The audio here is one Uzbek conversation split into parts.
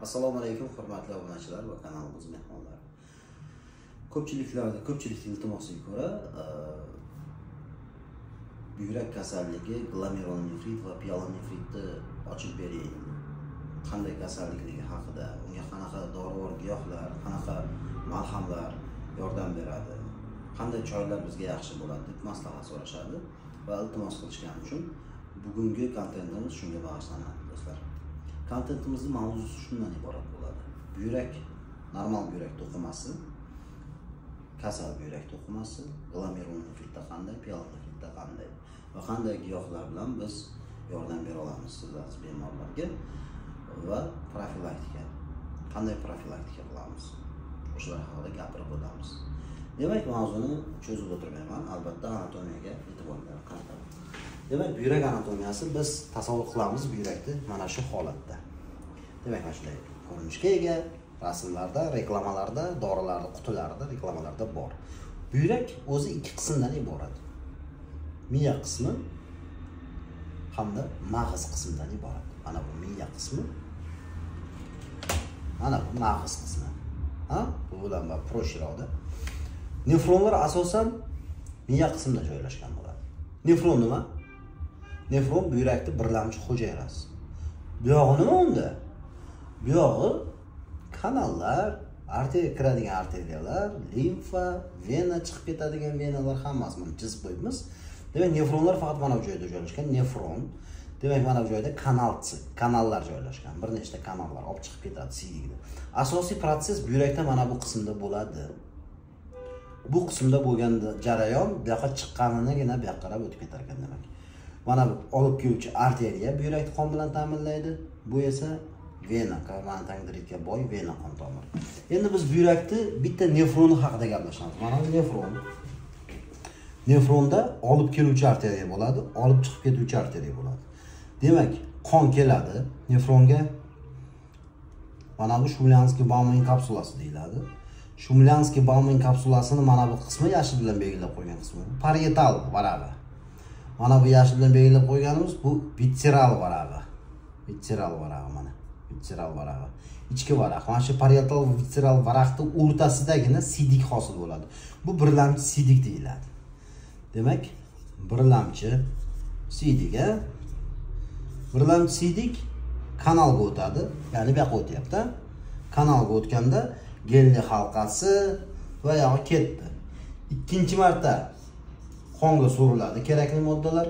Assalomu alaykum hurmatli obunachilar va kanalimiz mehmonlari. Ko'pchilikning iltimosiga ko'ra buyrak kasalligi, glomerulonefrit va pyelonefritni ochib beraylik. Qanday kasallikligi haqida, unga qanaqa dorivor giyohlar, qanaqa malhamlar yordam beradi, qanday choylar bizga yaxshi bo'ladi deb maslahat so'rashadi va iltimos qilishgani uchun bugungi kontentimiz shunga bag'ishlanadi do'stlar. Kontentimizning mavzusi shundan iborat bo'ladi. Buyrak, normal buyrak to'qimasi, kasal buyrak to'qimasi, glomerulonefritda qanday, pyelonefritda qanday va qanday giyohlar bilan biz yordam bera olamiz sizlar bemorlarga va profilaktika. Qanday profilaktika qilamiz? O'shalar haqida gapirib o'tamiz. Demak, mavzuni cho'zib o'tirmayman, albatta anatomiyaga e'tibor qarataman. Demak, buyrak anatomiyasi biz tasavvur qilamiz buyrakni mana shu holatda. Demak, mana shunday ko'rinishga ega, rasmlarda, reklamalarda, dorilarda, qutilarda, reklamalarda bor. Buyrak o'zi ikki qismdan iborat. Miya qismi hamda mag'iz qismidan iborat. Mana bu miya qismi, mana bu mag'iz qismi. Bu bilan proshirada. Nefronlar asosan miya qismida joylashgan bo'ladi. Nefron nima? Nefron buyrakning birlamchi hujayrasi. Buyog'i nima unda? Buyog'i kanallar, arteriya kiradigan arteriyalar, limfa, vena chiqib ketadigan venalar hammasini chizib qo'yibmiz. Demak, nefronlar faqat mana bu joyda joylashgan. Nefron, demak, mana bu joyda kanallar joylashgan. Bir nechta kanallar olib chiqib ketadi siydigida. Asosiy proses buyrakda mana bu qismda bo'ladi. Bu qismda bo'lgan jarayon bu yoqqa chiqqanigina bu yoqqa qarab o'tib ketar ekan demak. Mana bu olib keluvchi arteriya buyrakni qon bilan ta'minlaydi. Bu esa vena, karbonhidratga boy vena qon tomiri. Endi biz buyrakni bitta nefroni haqida gaplashamiz. Mana bu nefron. Nefronda olib keluvchi arteriya bo'ladi, olib chiqib ketuvchi arteriya bo'ladi. Demak, qon keladi nefronga. Mana bu Shumlyanskiy-Baumann kapsulasi deyiladi. Shumlyanskiy-Baumann kapsulasini mana bu qismi yashil bilan belgilab qo'ygan qismi. Parietal varag'i. Mana bu yashil bilan belgilab qo'yganimiz bu visceral varag'i. Visceral varag'i mana. Visceral varag'i. Ichki varaq. Mana shu parietal va visceral varaqning o'rtasidagina sidik hosil bo'ladi. Bu birlamchi sidik deyiladi. Demak, birlamchi sidiga birlamchi sidik kanalga o'tadi. Ya'ni bu yoqqa o'tyapti. Kanalga o'tganda gelli halqasi va yo'q ketdi. Ikkinchi marta qonga so'riladi kerakli moddalar.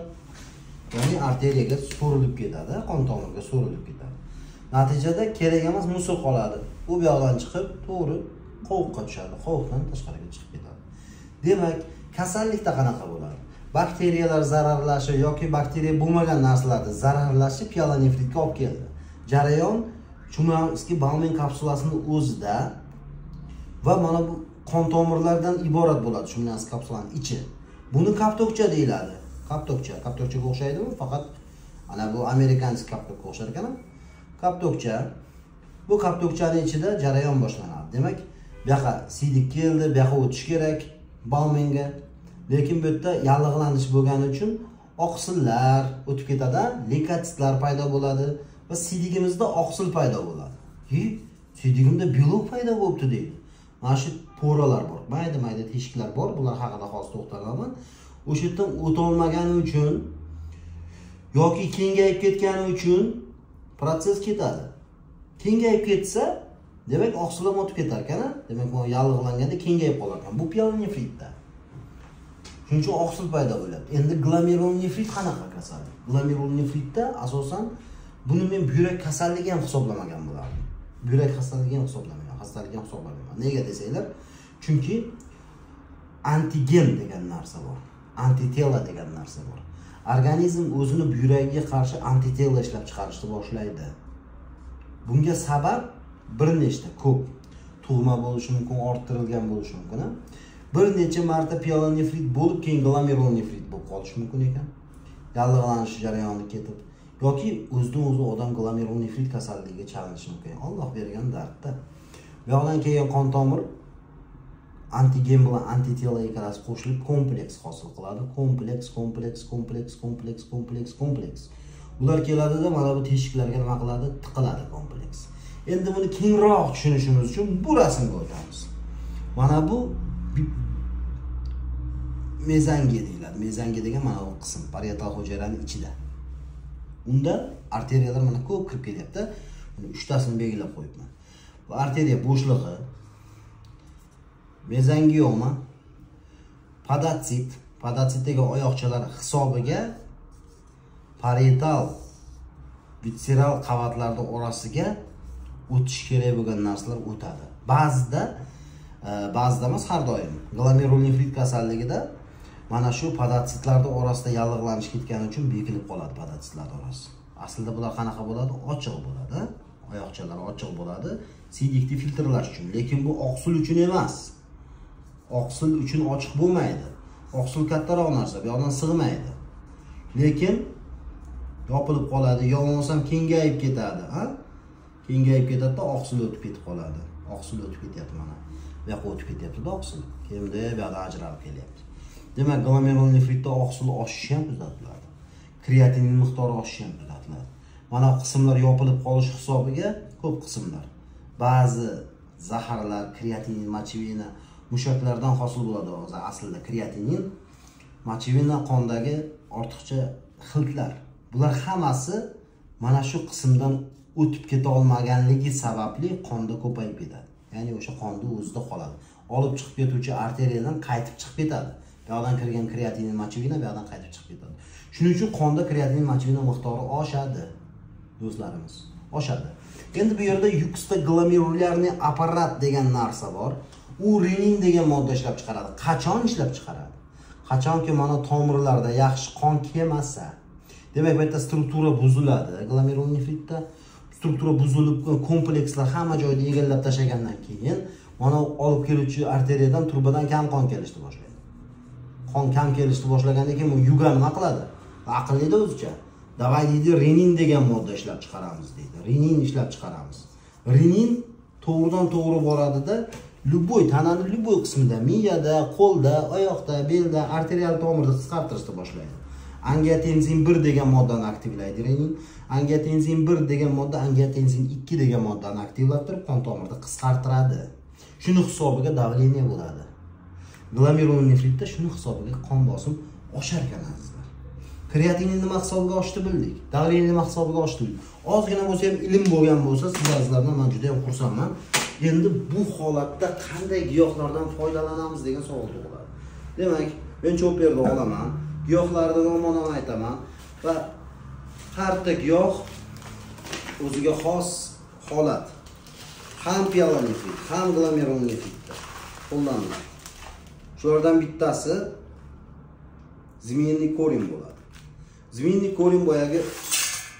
Ya'ni arteriyaga so'rilib ketadi, qon tomiriga so'rilib ketadi. Natijada kerak emas musil qoladi. U bu yoqdan chiqib, to'g'ri qovuqqa tushadi. Qovuqdan tashqariga chiqib ketadi. Demak, kasallikda qanaqa bo'ladi? Bakteriyalar zararlashi yoki bakteriya bo'lmagan narsalarda zararlashi pyelonefritga olib keldi. Jarayon Shumlyanskiy-Baumann kapsulasining o'zida va mana bu qon tomirlardan iborat bo'ladi Shumlyanskiy kapsulaning ichi. Buni kaptokcha deyiladi. Kaptokchaga o'xshaydimi? Faqat ana bu amerikanskiy kaptokka o'xshar ekan. Kaptokcha. Bu kaptokchaning ichida jarayon boshlanadi. Demak, bu yoqqa sidik keldi, bu yoqqa o'tish kerak Baumannga. Lekin bu yerda yallig'lanish bo'lgani uchun oqsillar o'tib ketadi, leykotitlar paydo bo'ladi va sidigimizda oqsil paydo bo'ladi. Sidigimda belok paydo bo'libdi deydi. Mana shu poralar bor, mayda teshiklar bor, bular haqida hozir to'xtalaman. O'sha yerdan o'ta olmagani uchun yoki kengayib ketgani uchun proses ketadi. Kengayib ketsa, demak oqsil ham o'tib ketar ekan. Demak, bu yallig'langanda kengayib qolar ekan. Bu pyelonefritda. Shuning uchun oqsil paydo bo'ladi. Endi glomerulonefrit qanaqa kasallik? Glomerulonefritda asosan buni men buyrak kasalligi ham hisoblamagan bo'lardim. Buyrak kasalligi ham hisoblamagan. Nega desanglar? Chunki antigen degan narsa bor. Antitela degan narsa bor. Organizm o'zini buyragiga qarshi antitela ishlab chiqarishni boshlaydi. Bunga sabab bir nechta ko'p. Tug'ma bo'lishi mumkin, orttirilgan bo'lishi mumkin. Bir necha marta pyelonefrit bo'lib, keyin glomerulonefrit bo'lib qolishi mumkin ekan. Yallig'lanish jarayoni ketib yoki o'zidan-o'zi odam glomerulonefrit kasalligiga chalinishi mumkin. Alloh bergan dardda. Bu yoqdan kelgan qon tomir antigen bilan antitela ikkalasi qo'shilib kompleks hosil qiladi. Kompleks. Ular keladida mana bu teshiklarga nima qiladi? Tiqiladi kompleks. Endi buni kengroq tushunishimiz uchun bu rasmga o'tamiz. Mana bu mezangiya deyiladi. Mezangiya degan mana bu qism parietal hujayraning ichida. Unda arteriyalar mana ko'p kirib kelyapti. Buni 3 tasini belgilab qo'yibman. Bu arteriya bo'shlig'i, mezangioma, podotsit degan oyoqchalar hisobiga parietal visceral qavatlarning orasiga o'tish kerak bo'lgan narsalar o'tadi. Ba'zida emas, har doim glomerulonefrit kasalligida mana shu podotsitlarning orasida yallig'lanish ketgani uchun bekilib qoladi podotsitlar orasi. Aslida bular qanaqa bo'ladi? Ochiq bo'ladi. Oyoqchalar ochiq bo'ladi, siydikni filtrlash uchun. Lekin bu oqsil uchun emas. Oqsil uchun ochiq bo'lmaydi. Oqsil kattaroq narsa, bu yoqdan sig'maydi. Lekin yopilib qoladi, yo bo'lmasam kengayib ketadi, ha? Kengayib ketadi-da, oqsil o'tib ketib qoladi. Oqsil o'tib ketyapti mana. Bu yoqqa o'tib ketyapti-da oqsil. Keyin bu yoqdan ajralib kelyapti. Demak, glomerulonefritda oqsil oshishi ham kuzatiladi. Kreatinin miqdori oshishi ham kuzatiladi. Mana qismlar yopilib qolish hisobiga ko'p qismlar. Ba'zi zaharlar, kreatinin, mochevina mushaklardan hosil bo'ladi. Aslida kreatinin, mochevina qondagi ortiqcha xiltlar. Bular hammasi mana shu qismdan o'tib keta olmaganligi sababli qonda ko'payib ketadi. Ya'ni o'sha qonda o'zida qoladi. Olib chiqib ketuvchi arteriyadan qaytib chiqib ketadi. Bu yoqdan kirgan kreatinin, mochevina bu yoqdan qaytib chiqib ketadi. Shuning uchun qonda kreatinin, mochevina miqdori oshadi. Do'stlarimiz, oshadi. Endi bu yerda yuksda glomerulyarniy apparat degan narsa bor. U renin degan modda ishlab chiqaradi. Qachon ishlab chiqaradi? Qachonki mana tomirlarda yaxshi qon kelmasa, demak, bu yerda struktura buziladi. Glomerulonefritda struktura buzilib, komplekslar hamma joyda egallab tashlagandan keyin mana olib keluvchi arteriyadan turbadan kam qon kelishni boshlaydi. Qon kam kelishni boshlagandan keyin u yuga nima qiladi? Aqllida o'zicha. Davay deydi, renin degan modda ishlab chiqaramiz deydi. Renin ishlab chiqaramiz. Renin to'g'ridan to'g'ri boradida, любой tananing любой qismida, miyada, qo'lda, oyoqda, belda, arterial tomirda qisqartirishni boshlaydi. Angiotenzin 1 degan moddani aktivlaydi renin. Angiotenzin 1 degan modda angiotenzin 2 degan moddani aktivlab turib qon tomirda qisqartiradi. Shuni hisobiga davleniya bo'ladi. Glomerulonefritda shuni hisobiga qon bosim oshar ekan azizlar. Kreatinin nima hisobiga oshdi bildik. Davleniya nima hisobiga oshdi. Ozgina bo'lsa ham ilm bo'lgan bo'lsa, sizlardan men juda ham xursandman. Endi bu holatda qanday giyohlardan foydalanamiz degan savol tug'iladi. Demak, men cho'perni olaman, giyohlardan nomini aytaman va har bir giyoh o'ziga xos holat. Ham pielonefrit, ham glomerulonefritda qo'llaniladi. Shulardan bittasi zminniy korin bo'ladi. Zminniy korin boyagi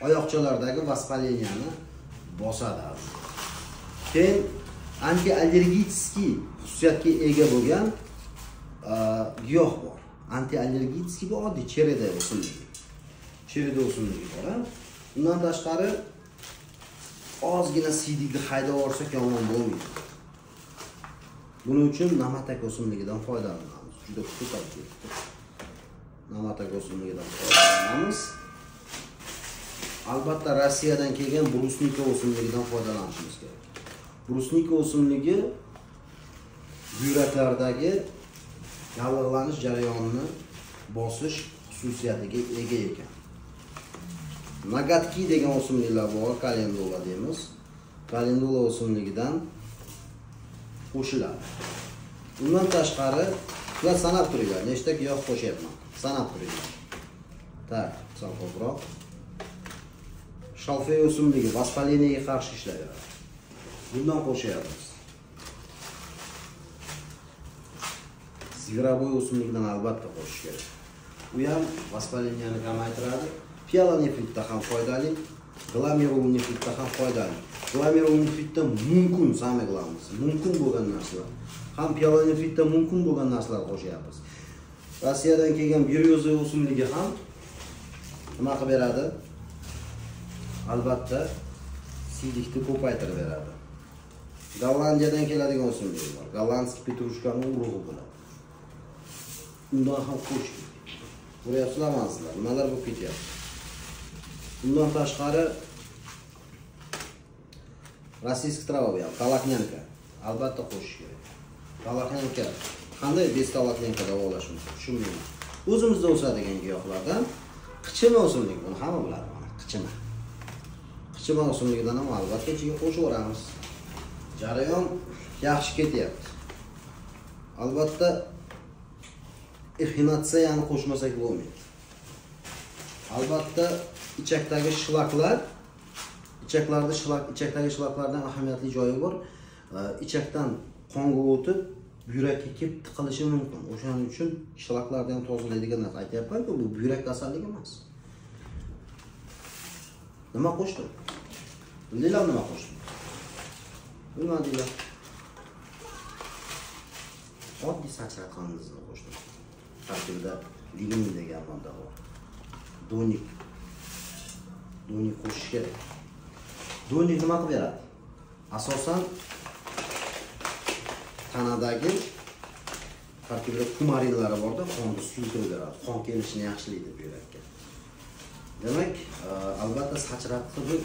oyoqchalardagi vaspaleniyani bosadi. Keyin antiallergический xususiyatga ega bo'lgan giyoh bor. Antiallergический bu oddiy chereda o'simligi. Chereda o'simligi bor. Undan tashqari ozgina siydikni haydab olsak yomon bo'lmaydi. Buning uchun namatak o'simligidan foydalanamiz. Juda ko'p aytdik. Namatak o'simligidan foydalanamiz. Albatta Rossiyadan kelgan brusnika o'simligidan foydalanishimiz kerak. Brusnika o'simligi buyraklardagi yallig'lanish jarayonini bosish xususiyatiga ega ekan. Nagatki degan o'simliklar bor, kalendula deymiz. Kalendula o'simligidan qo'shiladi. Undan tashqari, ular sanab turinglar, nechta giyoh qo'shyapman. Sanab turinglar. Tak, sal ko'proq. Shalfey o'simligi vaspaleniyaga qarshi ishlaydi. Bundan qo'shyapmiz. Zgraboy o'simligidan albatta qo'shish kerak. U ham vaspaleniyani kamaytiradi. Pielonefritda ham foydali, glomerulonefritda ham foydali. Glomerulonefritda mumkin, samay qilamiz. Mumkin bo'lgan narsalar. Ham pielonefritda mumkin bo'lgan narsalar qo'shyapmiz. Rossiyadan kelgan biryoza o'simligi ham nima qilib beradi? Albatta siydikni ko'paytirib beradi. Gollandiyadan keladigan o'simlik bor. Gollandskiy petrushkaning urug'i bo'ladi. Undan ham qo'shib. Ko'ryapsizlarmi? Nimalar bo'lib ketyapti? Undan tashqari Rossiyskiy trava bu ham, koloknyanka. Albatta qo'shish kerak. Koloknyanka qanday bestoloknyanka davolash mumkin? Tushunmayman. O'zimizda o'sadigan giyohlardan qichima o'simlik, buni hamma biladi mana, qichima. Qichima o'simligidan ham albatta ichiga qo'shib o'ramiz. Jarayon yaxshi ketyapti. Albatta ixinatsiyani qo'shmasak bo'lmaydi. Albatta ichakdagi shlaklar, ichakdagi shlaklardan ahamiyatli joyi bor. Ichakdan qonga o'tib, yurakka kelib tiqilishi mumkin. O'shaning uchun shlaklarni ham tozalaydigan narsa aytayapman-ku, bu yurak kasalligi emas. Nima qo'shdim? Bildinglar nima qo'shdim? Bilmadinglar. Oddiy sachratqaningizni qo'shdim. Tarkibida lignin degan modda bor. Donik qo'shish kerak. Donik nima qilib beradi? Asosan tanadagi tarkibida kumarinlari borda, qonni suyultirib beradi. Qon kelishini yaxshilaydi bu yurakka. Demak, albatta sachratqi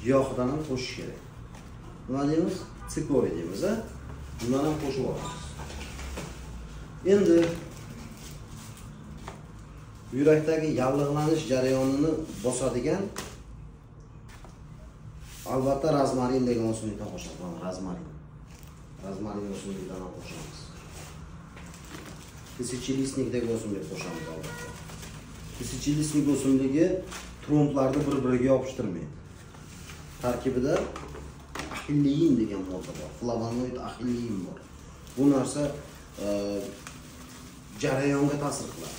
giyohidan ham qo'shish kerak. Nima deymiz? Sikoy deymiz, a? Bundan ham qo'shib olamiz. Endi yurakdagi yallig'lanish jarayonini bosadigan albatta rozmarin degan o'simlikdan qo'shamiz. Rozmarin o'simligidan ham qo'shamiz. Tысячелистник degan o'simlik qo'shamiz albatta. Tысячелистник o'simligi tromblarni bir-biriga yopishtirmaydi. Tarkibida axillein degan modda bor. Flavonoid axillein bor. Bu narsa jarayonga ta'sir qiladi.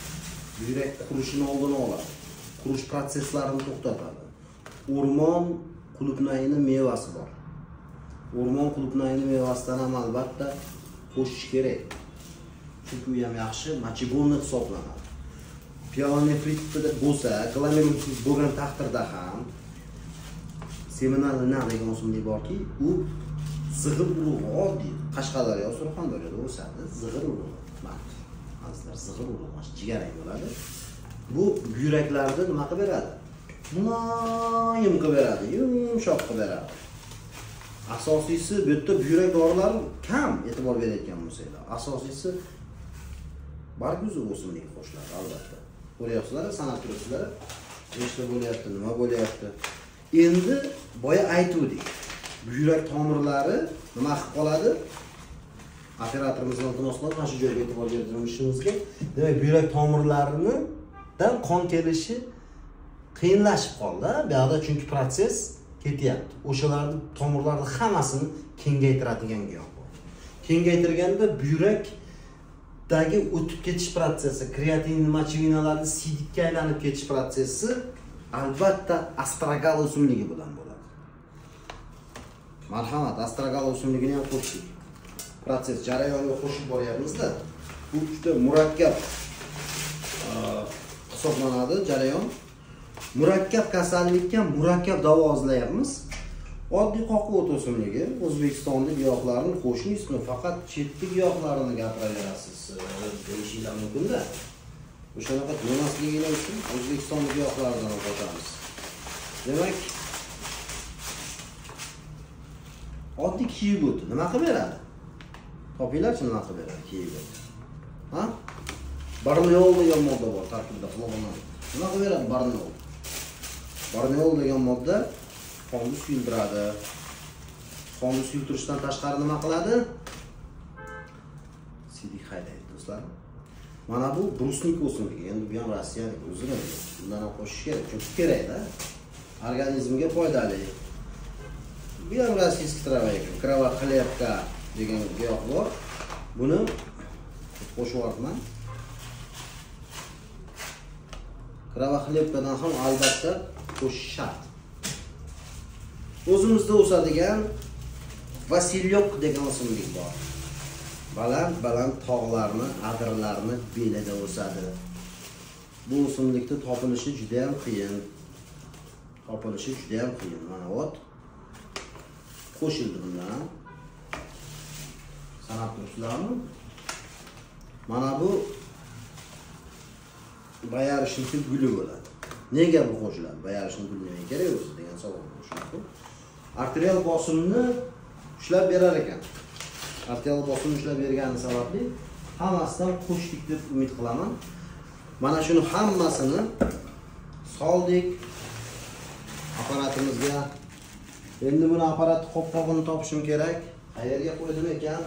Yurak qurishini oldini oladi. Qurish prosesslarini to'xtatadi. O'rmon qulupnayini mevasi bor. O'rmon qulupnayini mevasidan ham albatta qo'shish kerak. Chunki u ham yaxshi mochabonniy hisoblanadi. Pyelonefritda bo'lsa, glomerulsiz bo'lgan taqdirda ham seminal degan o'simlik borki, u zig'ir urug'i oddiy Qashqadaryo, Surxondaryoda o'sadi. Zig'ir urug'i. Azlar zig'ir urug'i jigarang bo'ladi. Bu yuraklarni nima qilib beradi? Muloyim qilib beradi, yumshoq qilib beradi. Asosiysi bu yerda yurak dorilari kam e'tibor berayotgan bo'lsanglar. Asosiysi barguzov o'simlik qo'shiladi albatta. Ko'ryapsizlar, sanab turibsizlar. Nechta bo'lyapti, nima bo'lyapti? Endi boya aytuvdik. Yurak tomirlari nima qilib qoladi? Operatorimizni iltimos qilib, mana shu joyga e'tibor berishimizga. Demak, yurak tomirlaridan qon kelishi qiyinlashib qoldi. Bu yerda chunki proses ketyapti. O'shalarning tomirlarning hammasini kengaytiradigan giyoh bu. Kengaytirganda yurakdagi o'tib ketish prosesi, kreatin mochevinalarning sidikka aylanib ketish prosesi albatta astragal o'simligi bilan bo'ladi. Marhamat, astragal o'simligini ham qo'shdik. Proses jarayoniga qo'shib boryapmiz-da. Bu juda murakkab hisoblanadi jarayon. Murakkab kasallikka murakkab davo izlayapmiz. Oddiy qo'qib o't o'simligi O'zbekistonlik giyohlarning qo'shnisini faqat chetki giyohlarini gapiraverasiz deyishinglar mumkin-da. O'shanaqa demasliginglar uchun O'zbekistonlik giyohlardan o'tamiz. Demak, oddiy kiyib o'ti nima qilib beradi? Topinglarchi nima qilib beradi kiyib o'ti? Ha? Barniol degan modda bor tarkibida flavonoid. Nima qilib beradi barniol? Barniol degan modda qonni suyultiradi. Qonni suyultirishdan tashqari nima qiladi? Sidik haydaydi do'stlar. Mana bu brusnik o'simligi. Endi bu ham Rossiyalik o'zini bundan ham qo'shish kerak. Chunki kerak-da. Organizmga foydali. Bu ham rossiyskiy trava ekan. Krava xlebka degan giyoh bor. Buni qo'shib yuborman. Krava xlebkadan ham albatta qo'shish shart. O'zimizda o'sadigan Vasilyok degan o'simlik bor. Baland tog'larni, adirlarni belida o'sadi. Bu o'simlikni topilishi juda ham qiyin. Mana ot qo'shildi bundan. Sanab turibsizlarmi? Mana bu bayarishning guli bo'ladi. Nega bu qo'shiladi? Bayarishning guli nega kerak o'zi degan savol bo'lishi mumkin. arterial bosimni ushlab berar ekan. Arterial bosimni ushlab bergani sababli hammasidan qo'shdik deb umid qilaman. Mana shuni hammasini soldik apparatimizga. Endi buni apparatni qopqog'ini topishim kerak. Qayerga qo'ydim ekan?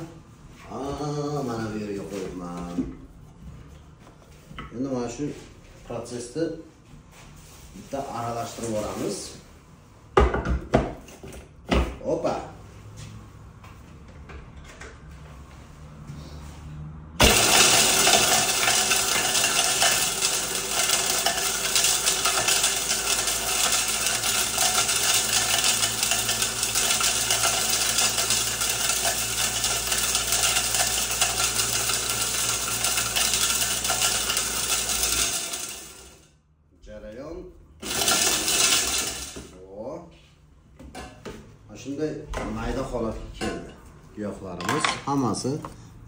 Mana bu yerga qo'yibman. Endi mana shu protsessni bitta aralashtirib boramiz. Opa. Jarayon. Shunday mayda holatga keldi. Giyohlarimiz hammasi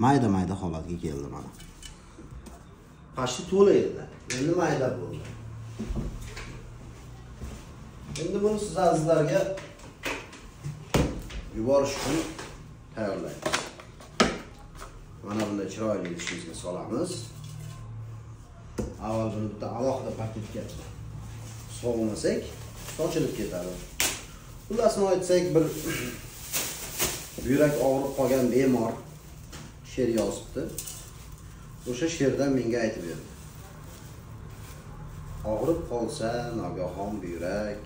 mayda holatga keldi mana. Pashti to'la edi. Endi mayda bo'ldi. Endi buni siz azizlarga yuborish uchun tayyorlaymiz. Mana bunday chiroyli idishimizga solamiz. Avval buni bitta alohida paketga solmasak, sochilib ketadi. Xullasini aytsak, bir buyrak og'rib qolgan bemor she'r yozibdi. O'sha she'rdan menga aytib berdi. Og'rib qolsa nogahon buyrak,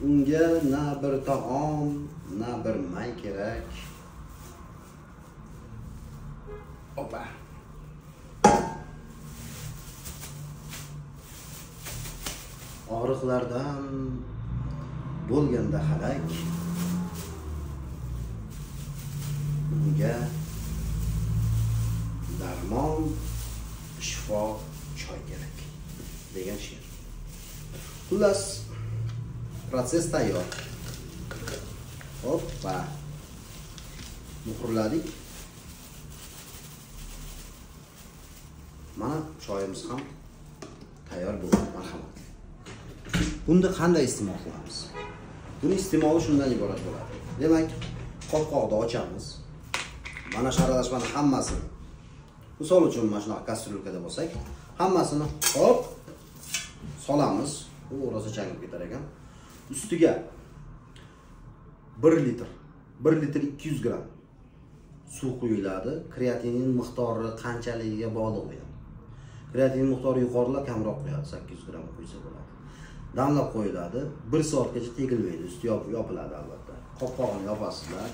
unga na bir taom, na bir may kerak. Opa. Og'riqlardan bo'lganda halak, unga darmon, shifo, choy kerak degan she'r. Xullas, protsess tayyor. Hoppa. Muhrladik. Mana choyimiz ham tayyor bo'ldi. Marhamat. Bunda qanday iste'mol qilamiz? Buni iste'moli shundan iborat bo'ladi. Demak, qopqoqni ochamiz. Mana shu aralashmani hammasini, misol uchun mana shunaqa kastrulkada bo'lsak, hammasini hop solamiz. U rosa changib ketar ekan. Ustiga 1 litr 200 gram suv quyiladi. Kreatinin miqdori qanchaligiga bog'liq bo'ladi. Kreatinin miqdori yuqorilab, kamroq qo'yadi, 800 gram qo'ysa bo'ladi. Damlab qo'yiladi. 1 soatgacha tegilmaydi. Usti yopiladi albatta. Qopqog'ini yopasizlar.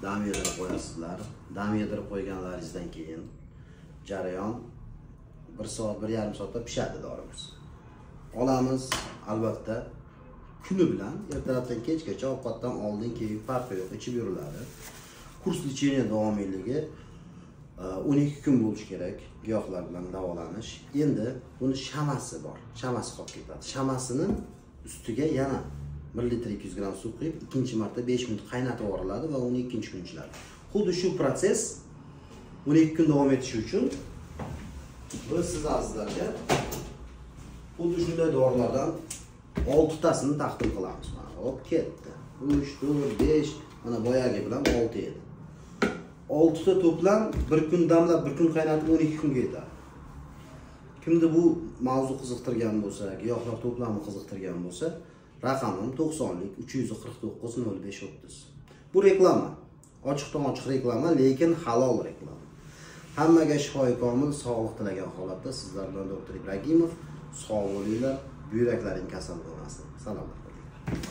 Dam yedirib qo'yasizlar. Dam yedirib qo'yganlaringizdan keyin jarayon 1 soat, 1,5 soatda pishadi dorimiz. Olamiz, albatta kuni bilan ertalabdan kechgacha ovqatdan oldin keyin farqi yo'q, ichib yuriladi. Kurs lecheniya davomiyligi 12 kun bo'lishi kerak giyohlar bilan davolanish. Endi buni shamasi bor. Shamasi qolib ketadi. Shamasini ustiga yana 1 litr 200 gram suv quyib, ikkinchi marta 5 minut qaynatib yuboriladi va uni ikkinchi kun ichiladi. Xuddi shu protsess 12 kun davom etishi uchun biz siz azizlarga xuddi shunday dorilardan 6 tasini taqdim qilamiz. Mana hop ketdi. 3, 4, 5, mana boyagi bilan 6 edi. 6 ta to'plam 1 kun damlab, 1 kun qaynatib 12 kunga yetadi. Kimni bu mavzu qiziqtirgan bo'lsa, giyohlar to'plami qiziqtirgan bo'lsa, raqamim 90lik 349 0530. Bu reklama. Ochiqdan ochiq reklama, lekin halol reklama. Hammaga shifoyi komil sog'liq tilagan holatda sizlar bilan doktor Ibragimov. Sog' bo'linglar, buyraklaring kasal bo'lmasin. Salom.